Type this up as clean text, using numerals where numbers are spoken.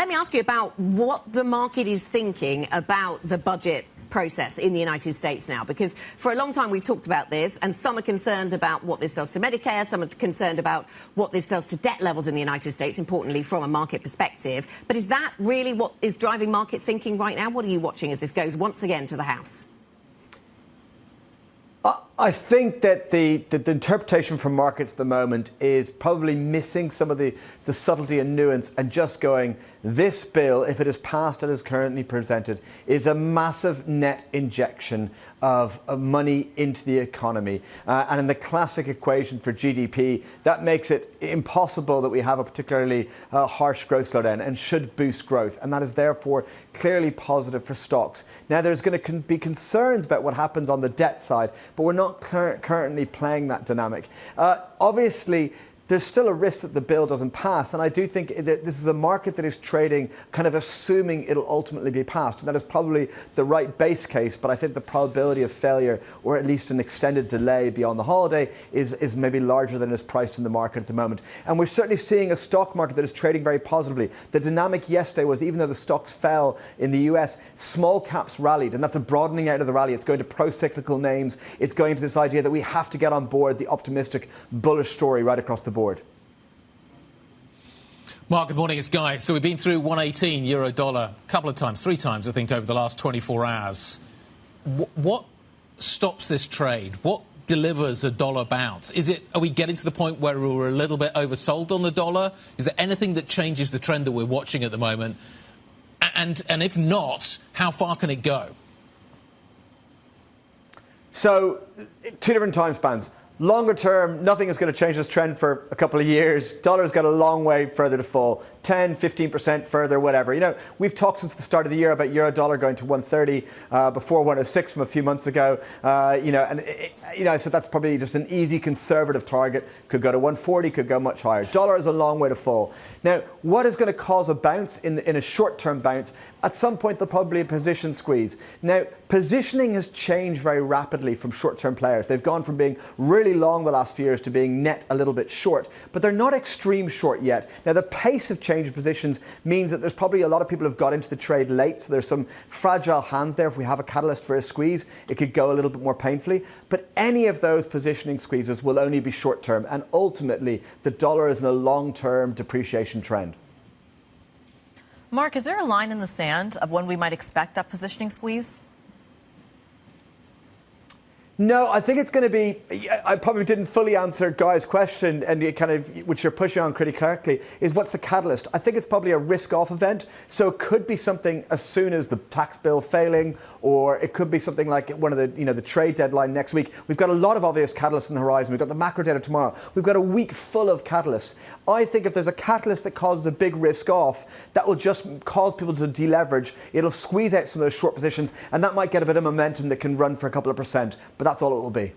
let me ask you about what the market is thinking about the budget process in the United States now, because for a long time we've talked about this, and some are concerned about what this does to Medicare, some are concerned about what this does to debt levels in the United States, importantly from a market perspective. But is that really what is driving market thinking right now? What are you watching as this goes once again to the House? I think that the interpretation from markets at the moment is probably missing some of the subtlety and nuance, and just going, this bill, if it is passed and is currently presented, is a massive net injection of money into the economy. And in the classic equation for GDP, that makes it impossible that we have a particularly harsh growth slowdown, and should boost growth. And that is therefore clearly positive for stocks. Now, there's going to be concerns about what happens on the debt side, but we're not currently playing that dynamic. Obviously, there's still a risk that the bill doesn't pass, and I do think that this is a market that is trading kind of assuming it'll ultimately be passed, and that is probably the right base case. But I think the probability of failure, or at least an extended delay beyond the holiday, is maybe larger than is priced in the market at the moment. And we're certainly seeing a stock market that is trading very positively. The dynamic yesterday was, even though the stocks fell in the US, small caps rallied, and that's a broadening out of the rally. It's going to pro-cyclical names. It's going to this idea that we have to get on board the optimistic, bullish story right across the board. Mark, good morning. It's Guy. So we've been through 118 euro dollar a couple of times, 3 times, I think, over the last 24 hours. What stops this trade? What delivers a dollar bounce? Are we getting to the point where we're a little bit oversold on the dollar? Is there anything that changes the trend that we're watching at the moment? And if not, how far can it go? So, 2 different time spans. Longer term, nothing is going to change this trend for a couple of years. Dollar's got a long way further to fall. 10, 15% further, whatever. You know, we've talked since the start of the year about euro dollar going to 130 before 106 from a few months ago. So that's probably just an easy conservative target. Could go to 140, could go much higher. Dollar is a long way to fall. Now, what is going to cause a bounce in a short-term bounce? At some point, there'll probably be a position squeeze. Now, positioning has changed very rapidly from short-term players. They've gone from being really long the last few years to being net a little bit short, but they're not extreme short yet. Now, the pace of change of positions means that there's probably a lot of people who've got into the trade late, so there's some fragile hands there. If we have a catalyst for a squeeze, it could go a little bit more painfully, but any of those positioning squeezes will only be short-term, and ultimately, the dollar is in a long-term depreciation trend. Mark, is there a line in the sand of when we might expect that positioning squeeze? No, I think it's going to be, I probably didn't fully answer Guy's question, and you kind of, which you're pushing on pretty correctly, is what's the catalyst? I think it's probably a risk-off event. So it could be something as soon as the tax bill failing, or it could be something like one of the trade deadline next week. We've got a lot of obvious catalysts on the horizon. We've got the macro data tomorrow. We've got a week full of catalysts. I think if there's a catalyst that causes a big risk-off, that will just cause people to deleverage. It'll squeeze out some of those short positions, and that might get a bit of momentum that can run for a couple of percent. But that's all it will be.